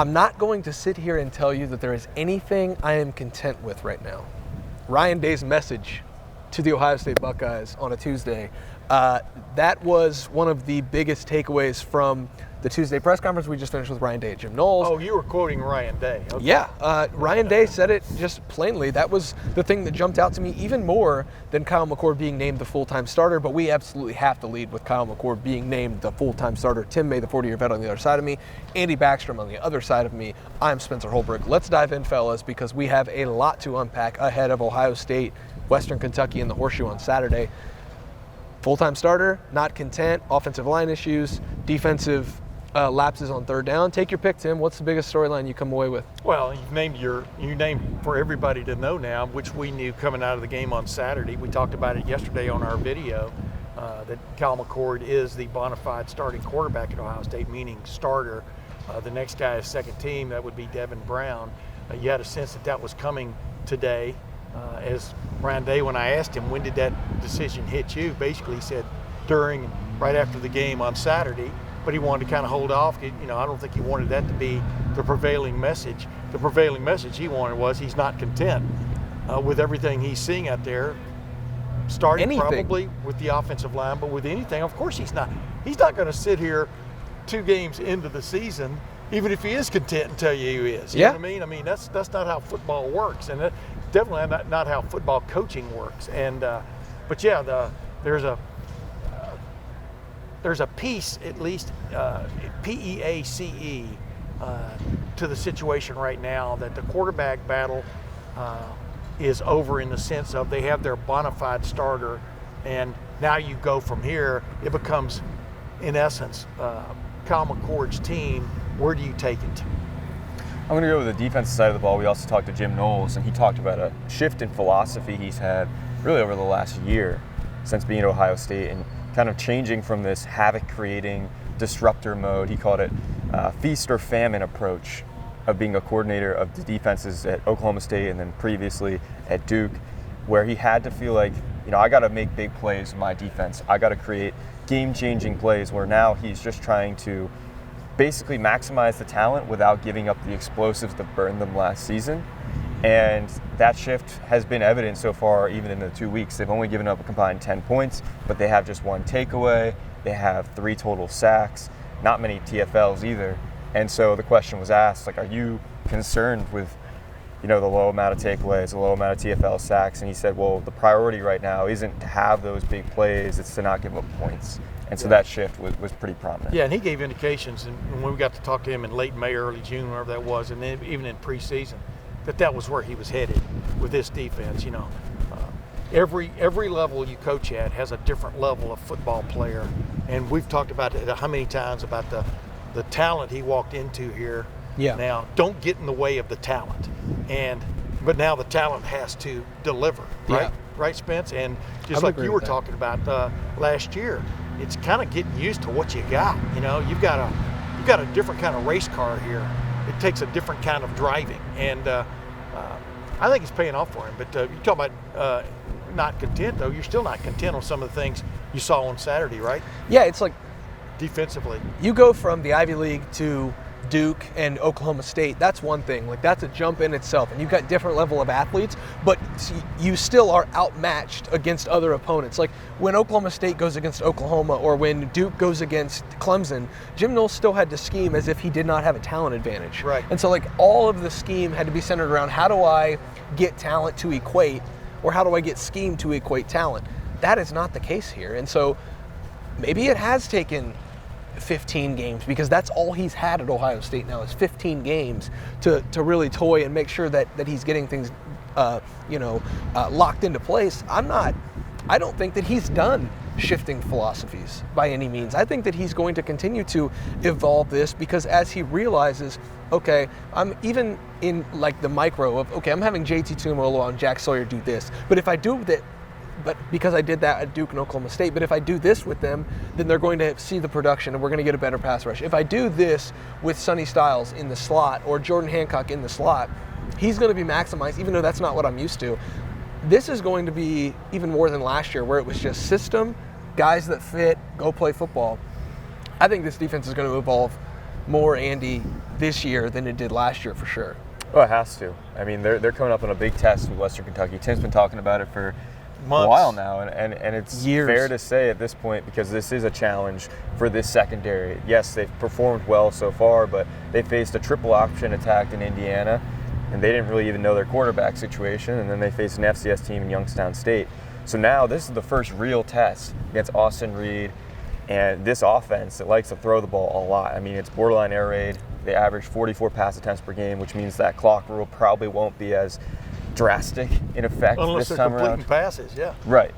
I'm not going to sit here and tell you that there is anything I am content with right now. Ryan Day's message to the Ohio State Buckeyes on a Tuesday, that was one of the biggest takeaways from the Tuesday press conference we just finished with Ryan Day and Jim Knowles. Oh, you were quoting Ryan Day. Okay. Yeah, Ryan Day said it just plainly. That was the thing that jumped out to me even more than Kyle McCord being named the full-time starter, but we absolutely have to lead with Kyle McCord being named the full-time starter. Tim May, the 40-year vet, on the other side of me. Andy Backstrom on the other side of me. I'm Spencer Holbrook. Let's dive in, fellas, because we have a lot to unpack ahead of Ohio State, Western Kentucky, and the Horseshoe on Saturday. Full-time starter, not content, offensive line issues, defensive lapses on third down. Take your pick, Tim. What's the biggest storyline you come away with? Well, you named for everybody to know now, which we knew coming out of the game on Saturday. We talked about it yesterday on our video, that Kyle McCord is the bona fide starting quarterback at Ohio State, meaning starter. The next guy is second team. That would be Devin Brown. You had a sense that was coming today. As Ryan Day, when I asked him, when did that decision hit you? Basically, he said right after the game on Saturday, but he wanted to kind of hold off. I don't think he wanted that to be the prevailing message. The prevailing message he wanted was he's not content with everything he's seeing out there, starting probably with the offensive line, but with anything. Of course he's not. He's not going to sit here 2 games into the season, even if he is content, and tell you he is. You know what I mean? I mean, that's not how football works, and that's definitely not how football coaching works. And but yeah, there's a piece, at least PEACE, to the situation right now, that the quarterback battle is over, in the sense of they have their bona fide starter, and now you go from here. It becomes, in essence, Kyle McCord's team. Where do you take it? I'm going to go with the defensive side of the ball. We also talked to Jim Knowles, and he talked about a shift in philosophy he's had really over the last year since being at Ohio State, and kind of changing from this havoc-creating disruptor mode. He called it feast or famine approach of being a coordinator of the defenses at Oklahoma State and then previously at Duke, where he had to feel like, I got to make big plays with my defense. I got to create game-changing plays, where now he's just trying to basically maximize the talent without giving up the explosives that burned them last season. And that shift has been evident so far, even in the 2 weeks. They've only given up a combined 10 points, but they have just 1 takeaway. They have 3 total sacks, not many TFLs either. And so the question was asked, are you concerned with, the low amount of takeaways, the low amount of TFL sacks? And he said, well, the priority right now isn't to have those big plays, it's to not give up points. And so that shift was pretty prominent. Yeah, and he gave indications, and when we got to talk to him in late May, early June, wherever that was, and then even in preseason, that was where he was headed with this defense. Every level you coach at has a different level of football player, and we've talked about it how many times about the talent he walked into here. Yeah. Now, don't get in the way of the talent, but now the talent has to deliver, right? Yeah. Right, Spence? And just like you were talking about last year, it's kind of getting used to what you got. You've got a different kind of race car here. It takes a different kind of driving, and I think it's paying off for him. But you talk about not content, though. You're still not content on some of the things you saw on Saturday, right? Yeah, it's like defensively. You go from the Ivy League to Duke and Oklahoma State. That's one thing. That's a jump in itself. And you've got different level of athletes, but you still are outmatched against other opponents. Like when Oklahoma State goes against Oklahoma, or when Duke goes against Clemson, Jim Knowles still had to scheme as if he did not have a talent advantage. Right. And so all of the scheme had to be centered around, how do I get talent to equate, or how do I get scheme to equate talent? That is not the case here. And so maybe it has taken 15 games, because that's all he's had at Ohio State now, is 15 games to really toy and make sure that he's getting things locked into place. I don't think that he's done shifting philosophies by any means. I think that he's going to continue to evolve this, because as he realizes, okay, I'm even in the micro of, okay, I'm having JT Tuimoloau and Jack Sawyer do this, but if I do that, but because I did that at Duke and Oklahoma State, but if I do this with them, then they're going to see the production and we're going to get a better pass rush. If I do this with Sonny Styles in the slot or Jordan Hancock in the slot, he's going to be maximized, even though that's not what I'm used to. This is going to be even more than last year, where it was just system, guys that fit, go play football. I think this defense is going to evolve more, Andy, this year than it did last year for sure. Well, it has to. I mean, they're coming up on a big test with Western Kentucky. Tim's been talking about it for months, a while now, and it's years. Fair to say at this point, because this is a challenge for this secondary. Yes, they've performed well so far, but they faced a triple option attack in Indiana, and they didn't really even know their quarterback situation, and then they faced an FCS team in Youngstown State. So now this is the first real test against Austin Reed and this offense that likes to throw the ball a lot. I mean, it's borderline air raid. They average 44 pass attempts per game, which means that clock rule probably won't be as drastic in effect unless this they're time completing around. passes, yeah. Right.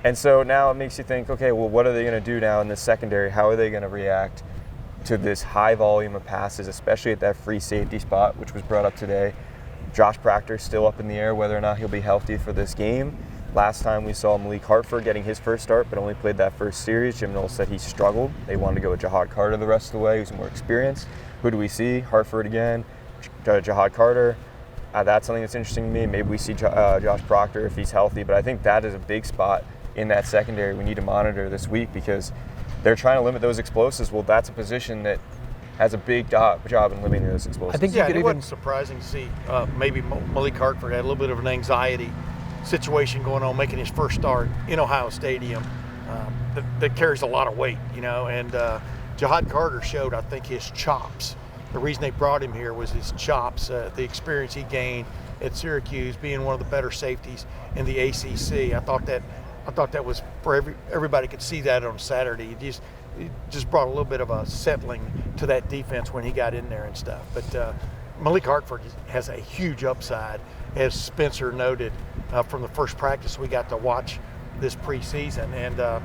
And so now it makes you think, okay, well, what are they going to do now in this secondary? How are they going to react to this high volume of passes, especially at that free safety spot, which was brought up today? Josh Proctor's still up in the air whether or not he'll be healthy for this game. Last time we saw Malik Hartford getting his first start, but only played that first series. Jim Knowles said he struggled. They wanted to go with Jahad Carter the rest of the way, who's more experienced. Who do we see? Hartford again, Jahad Carter. That's something that's interesting to me. Maybe we see Josh Proctor if he's healthy, but I think that is a big spot in that secondary we need to monitor this week because they're trying to limit those explosives. Well, that's a position that has a big job in limiting those explosives. I think Yeah, it wasn't surprising to see maybe Malik Hartford had a little bit of an anxiety situation going on, making his first start in Ohio Stadium. That carries a lot of weight, you know, and Jahad Carter showed, I think, his chops. The reason they brought him here was his chops, the experience he gained at Syracuse, being one of the better safeties in the ACC. I thought that was for everybody could see that on Saturday. He just brought a little bit of a settling to that defense when he got in there and stuff. But Malik Hartford has a huge upside, as Spencer noted from the first practice we got to watch this preseason. And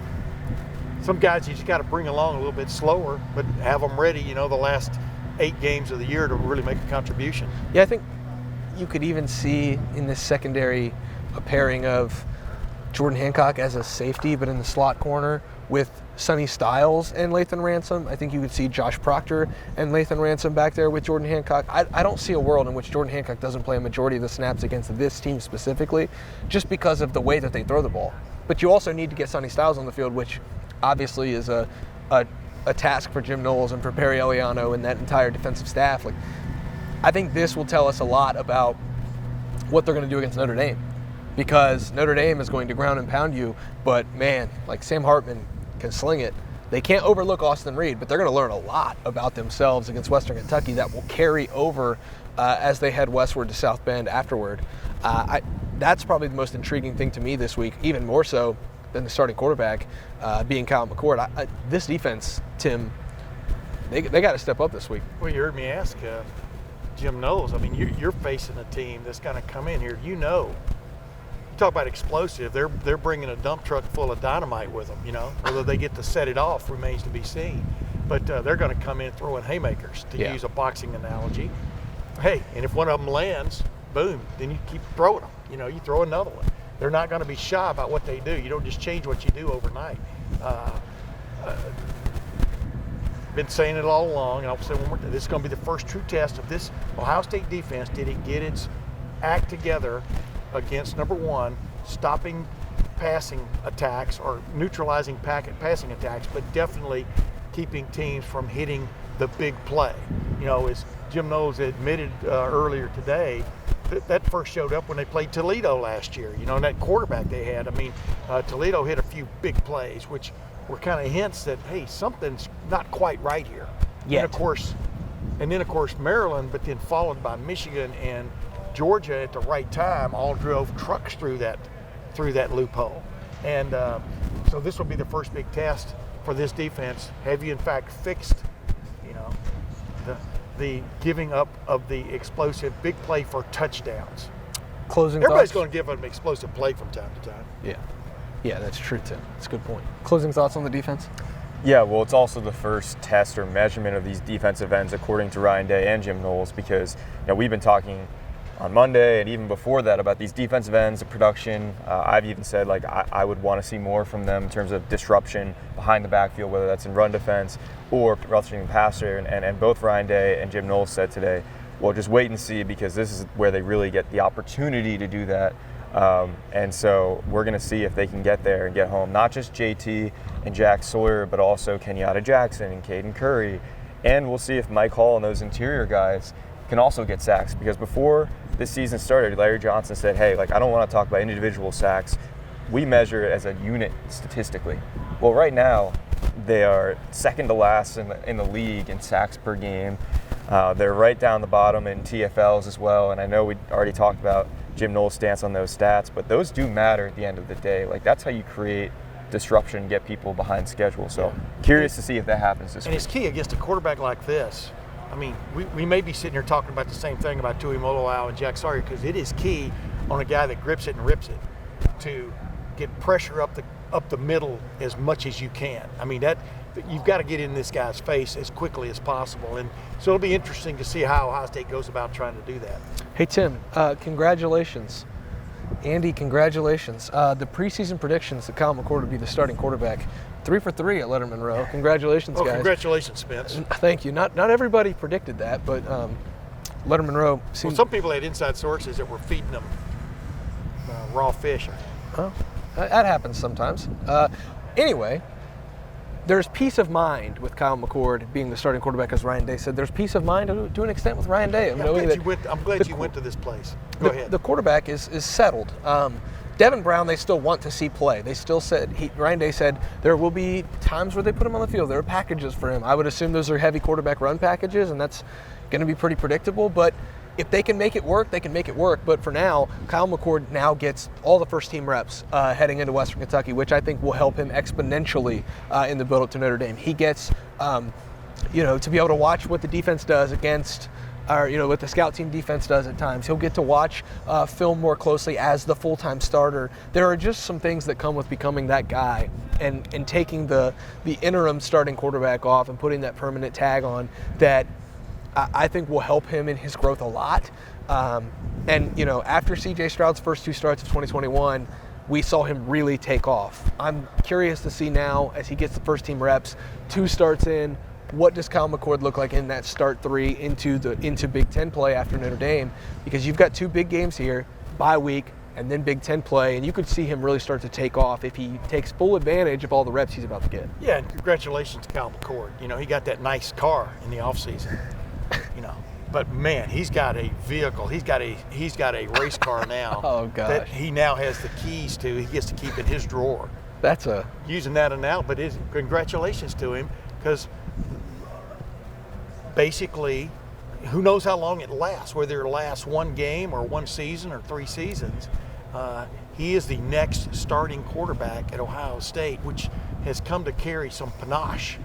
some guys you just got to bring along a little bit slower, but have them ready, you know, the last 8 games of the year to really make a contribution. Yeah, I think you could even see in this secondary a pairing of Jordan Hancock as a safety, but in the slot corner with Sonny Styles and Lathan Ransom. I think you could see Josh Proctor and Lathan Ransom back there with Jordan Hancock. I don't see a world in which Jordan Hancock doesn't play a majority of the snaps against this team specifically, just because of the way that they throw the ball. But you also need to get Sonny Styles on the field, which obviously is a task for Jim Knowles and for Barry Eliano and that entire defensive staff. Like, I think this will tell us a lot about what they're going to do against Notre Dame, because Notre Dame is going to ground and pound you, but man, like Sam Hartman can sling it. They can't overlook Austin Reed, but they're going to learn a lot about themselves against Western Kentucky that will carry over as they head westward to South Bend afterward. That's probably the most intriguing thing to me this week, even more so than the starting quarterback being Kyle McCord. This defense, Tim, they got to step up this week. Well, you heard me ask Jim Knowles. I mean, you're facing a team that's going to come in here. You know, you talk about explosive. They're bringing a dump truck full of dynamite with them. You know, whether they get to set it off remains to be seen. But they're going to come in throwing haymakers, to use a boxing analogy. Hey, and if one of them lands, boom, then you keep throwing them. You know, you throw another one. They're not going to be shy about what they do. You don't just change what you do overnight. Been saying it all along, and I'll say one more time. This is going to be the first true test of this Ohio State defense. Did it get its act together against, number one, stopping passing attacks or neutralizing passing attacks, but definitely keeping teams from hitting the big play. You know, as Jim Knowles admitted earlier today, that first showed up when they played Toledo last year. You know, and that quarterback they had. I mean, Toledo hit a few big plays, which were kind of hints that, hey, something's not quite right here. Yet. And then of course Maryland, but then followed by Michigan and Georgia at the right time, all drove trucks through that loophole. And so this will be the first big test for this defense. Have you in fact fixed, you know, the giving up of the explosive big play for touchdowns? Everybody's going to give an explosive play from time to time. Yeah, that's true, Tim. That's a good point. Closing thoughts on the defense? Yeah, well, it's also the first test or measurement of these defensive ends, according to Ryan Day and Jim Knowles, because we've been talking on Monday and even before that about these defensive ends, the production. I've even said I would want to see more from them in terms of disruption behind the backfield, whether that's in run defense or rushing the passer. And both Ryan Day and Jim Knowles said today, well, just wait and see, because this is where they really get the opportunity to do that. And so we're going to see if they can get there and get home. Not just JT and Jack Sawyer, but also Kenyatta Jackson and Caden Curry And we'll see if Mike Hall and those interior guys can also get sacks, because before this season started, Larry Johnson said, hey, like, I don't want to talk about individual sacks. We measure it as a unit statistically. Well, right now, they are second to last in the league in sacks per game. They're right down the bottom in TFLs as well. And I know we already talked about Jim Knowles' stance on those stats, but those do matter at the end of the day. Like, that's how you create disruption and get people behind schedule. So curious to see if that happens this week. And it's key against a quarterback like this. I mean, we may be sitting here talking about the same thing about Tui Moloau and Jack Sawyer, because it is key on a guy that grips it and rips it to get pressure up the middle as much as you can. I mean, that you've got to get in this guy's face as quickly as possible. And so it'll be interesting to see how Ohio State goes about trying to do that. Hey, Tim, congratulations. Andy, congratulations. The preseason predictions that Kyle McCord would be the starting quarterback, 3 for 3 at Lettermen Row. Congratulations, guys. Congratulations, Spence. Thank you. Not everybody predicted that, but Lettermen Row seems... Well, some people had inside sources that were feeding them raw fish. Oh, that happens sometimes. Anyway, there's peace of mind with Kyle McCord being the starting quarterback, as Ryan Day said. There's peace of mind to an extent with Ryan Day. I'm glad you went to this place. Go ahead. The quarterback is settled. Devin Brown, they still want to see play. They still said, Ryan Day said, there will be times where they put him on the field. There are packages for him. I would assume those are heavy quarterback run packages, and that's going to be pretty predictable. But if they can make it work, they can make it work. But for now, Kyle McCord now gets all the first-team reps heading into Western Kentucky, which I think will help him exponentially in the build-up to Notre Dame. He gets, to be able to watch what the defense does against, or what the scout team defense does at times. He'll get to watch film more closely as the full-time starter. There are just some things that come with becoming that guy and taking the interim starting quarterback off and putting that permanent tag on that I think will help him in his growth a lot. After C.J. Stroud's first 2 starts of 2021, we saw him really take off. I'm curious to see now, as he gets the first team reps, 2 starts in, what does Kyle McCord look like in that start 3 into Big Ten play after Notre Dame? Because you've got 2 big games here, bye week, and then Big Ten play, and you could see him really start to take off if he takes full advantage of all the reps he's about to get. Yeah, and congratulations to Kyle McCord. He got that nice car in the offseason. But man, he's got a vehicle. He's got a race car now. Oh gosh. That he now has the keys to. He gets to keep in his drawer. That's using that now. But congratulations to him, because basically, who knows how long it lasts? Whether it lasts 1 game or 1 season or 3 seasons. He is the next starting quarterback at Ohio State, which has come to carry some panache,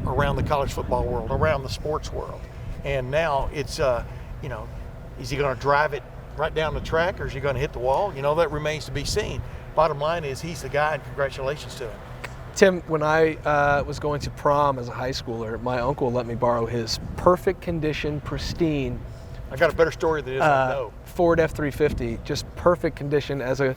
around the college football world, around the sports world. And now it's, is he going to drive it right down the track, or is he going to hit the wall? That remains to be seen. Bottom line is he's the guy, and congratulations to him. Tim, when I was going to prom as a high schooler, my uncle let me borrow his perfect condition, pristine. I got a better story than this, I know. Ford F-350, just perfect condition as a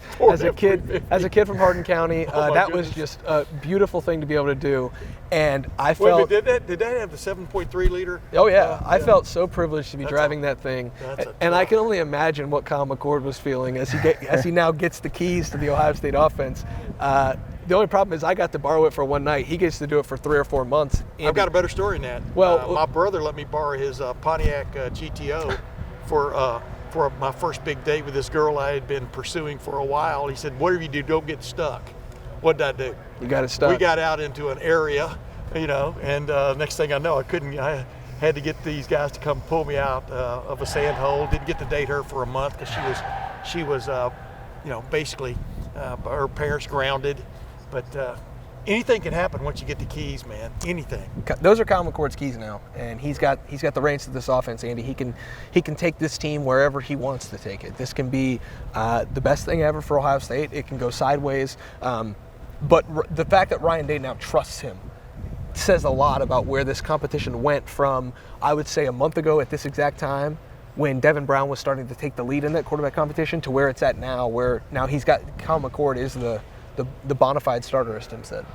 kid from Hardin County. That was just a beautiful thing to be able to do, and I felt. Wait, did that have the 7.3 liter? Oh yeah, I felt so privileged to be driving that thing, and I can only imagine what Kyle McCord was feeling as he now gets the keys to the Ohio State offense. The only problem is I got to borrow it for 1 night. He gets to do it for 3 or 4 months. I've got a better story than that. Well, my brother let me borrow his Pontiac GTO for my first big date with this girl I had been pursuing for a while. He said, whatever you do, don't get stuck. What did I do? You got it stuck. We got out into an area, and next thing I know, I had to get these guys to come pull me out of a sand hole. Didn't get to date her for a month because she was basically her parents grounded. But anything can happen once you get the keys, man. Anything. Those are Kyle McCord's keys now, and he's got the reins to this offense, Andy. He can take this team wherever he wants to take it. This can be the best thing ever for Ohio State. It can go sideways, but the fact that Ryan Day now trusts him says a lot about where this competition went from, I would say, a month ago at this exact time, when Devin Brown was starting to take the lead in that quarterback competition, to where it's at now, where now he's got Kyle McCord is the bona fide starter, as Tim said.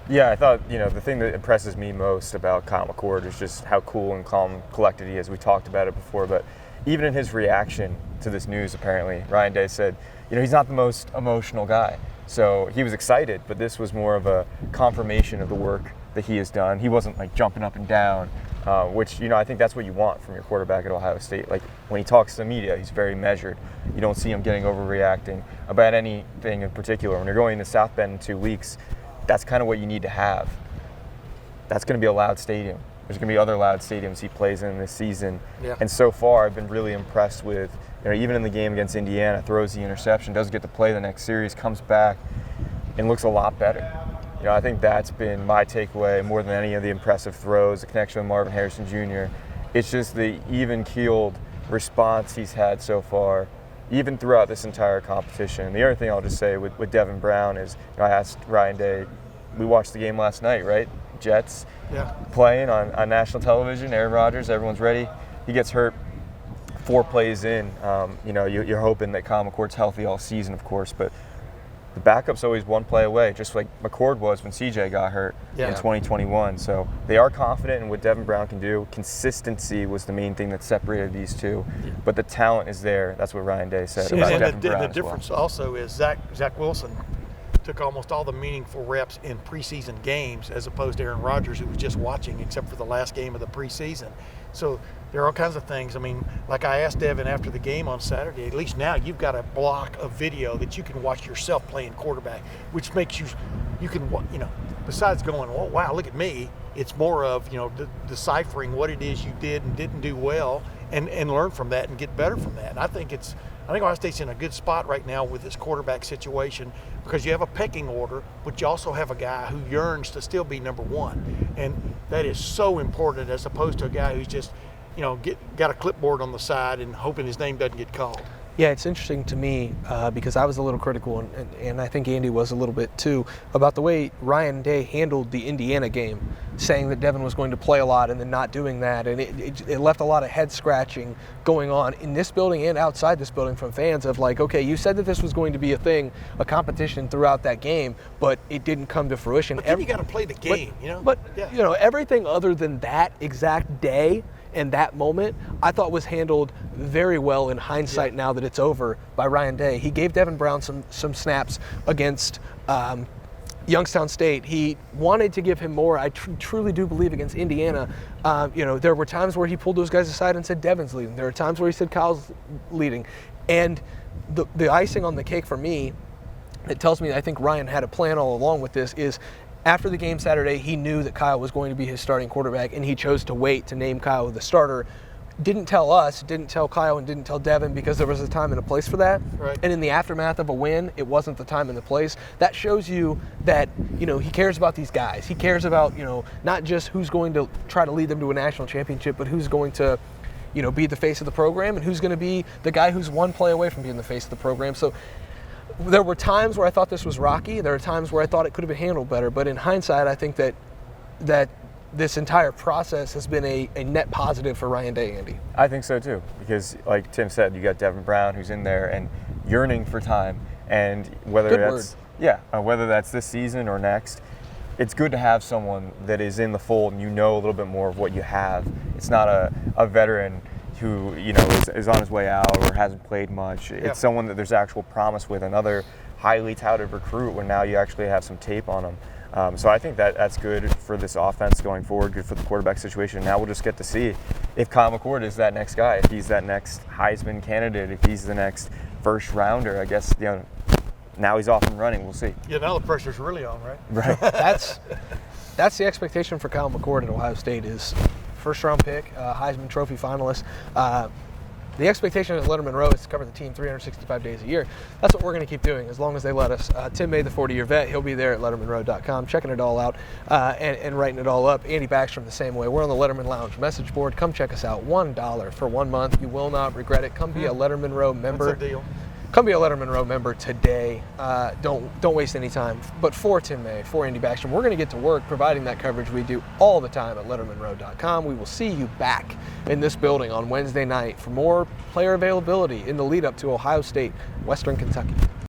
Yeah, I thought, the thing that impresses me most about Kyle McCord is just how cool and calm and collected he is. We talked about it before, but even in his reaction to this news, apparently, Ryan Day said, he's not the most emotional guy. So he was excited, but this was more of a confirmation of the work that he has done. He wasn't like jumping up and down which, I think that's what you want from your quarterback at Ohio State. Like, when he talks to the media, he's very measured. You don't see him getting overreacting about anything in particular. When you're going to South Bend in 2 weeks, that's kind of what you need to have. That's going to be a loud stadium. There's going to be other loud stadiums he plays in this season. Yeah. And so far, I've been really impressed with, even in the game against Indiana, throws the interception, doesn't get to play the next series, comes back and looks a lot better. I think that's been my takeaway more than any of the impressive throws, the connection with Marvin Harrison Jr. It's just the even-keeled response he's had so far, even throughout this entire competition. And the other thing I'll just say with Devin Brown is, I asked Ryan Day, we watched the game last night, right? Jets playing on national television, Aaron Rodgers, everyone's ready. He gets hurt 4 plays in. You're hoping that Kyle McCord's healthy all season, of course, but the backup's always 1 play away, just like McCord was when CJ got hurt in 2021. So they are confident in what Devin Brown can do. Consistency was the main thing that separated these two, but the talent is there. That's what Ryan Day said about Devin Brown. The difference also is Zach Wilson took almost all the meaningful reps in preseason games, as opposed to Aaron Rodgers, who was just watching except for the last game of the preseason. So there are all kinds of things. I mean, like I asked Devin after the game on Saturday, at least now you've got a block of video that you can watch yourself playing quarterback, which makes you can, besides going, oh, wow, look at me, it's more of, deciphering what it is you did and didn't do well and learn from that and get better from that. And I think Ohio State's in a good spot right now with this quarterback situation, because you have a pecking order, but you also have a guy who yearns to still be number 1. And that is so important, as opposed to a guy who's just, got a clipboard on the side and hoping his name doesn't get called. Yeah, it's interesting to me because I was a little critical, and I think Andy was a little bit too, about the way Ryan Day handled the Indiana game, saying that Devin was going to play a lot and then not doing that. And it left a lot of head scratching going on in this building and outside this building from fans of like, okay, you said that this was going to be a thing, a competition throughout that game, but it didn't come to fruition. But then you got to play the game, But, everything other than that exact day and that moment, I thought was handled very well in hindsight now that it's over by Ryan Day. He gave Devin Brown some snaps against Youngstown State. He wanted to give him more. I truly do believe against Indiana, there were times where he pulled those guys aside and said Devin's leading. There are times where he said Kyle's leading. And the icing on the cake for me, it tells me I think Ryan had a plan all along with this, is after the game Saturday, he knew that Kyle was going to be his starting quarterback, and he chose to wait to name Kyle the starter. Didn't tell us, didn't tell Kyle, and didn't tell Devin, because there was a time and a place for that. Right. And in the aftermath of a win, it wasn't the time and the place. That shows you that, he cares about these guys. He cares about, not just who's going to try to lead them to a national championship, but who's going to, be the face of the program, and who's going to be the guy who's 1 play away from being the face of the program. So there were times where I thought this was rocky. There are times where I thought it could have been handled better. But in hindsight, I think that this entire process has been a net positive for Ryan Day, Andy. I think so too, because like Tim said, you got Devin Brown who's in there and yearning for time, and whether that's this season or next, it's good to have someone that is in the fold and a little bit more of what you have. It's not a veteran who is on his way out or hasn't played much. It's someone that there's actual promise with, another highly touted recruit when now you actually have some tape on him. So I think that's good for this offense going forward, good for the quarterback situation. Now we'll just get to see if Kyle McCord is that next guy, if he's that next Heisman candidate, if he's the next first rounder. I guess now he's off and running. We'll see. Yeah, now the pressure's really on, right? Right. That's the expectation for Kyle McCord at Ohio State, is first-round pick, Heisman Trophy finalist. The expectation at Lettermen Row is to cover the team 365 days a year. That's what we're going to keep doing as long as they let us. Tim May, the 40-year vet, he'll be there at lettermenrow.com, checking it all out and writing it all up. Andy Backstrom the same way. We're on the Letterman Lounge message board. Come check us out. $1 for 1 month. You will not regret it. Come be a Lettermen Row member. That's a deal. Come be a Lettermen Row member today. Don't waste any time. But for Tim May, for Andy Backstrom, we're going to get to work providing that coverage we do all the time at lettermenrow.com. We will see you back in this building on Wednesday night for more player availability in the lead up to Ohio State, Western Kentucky.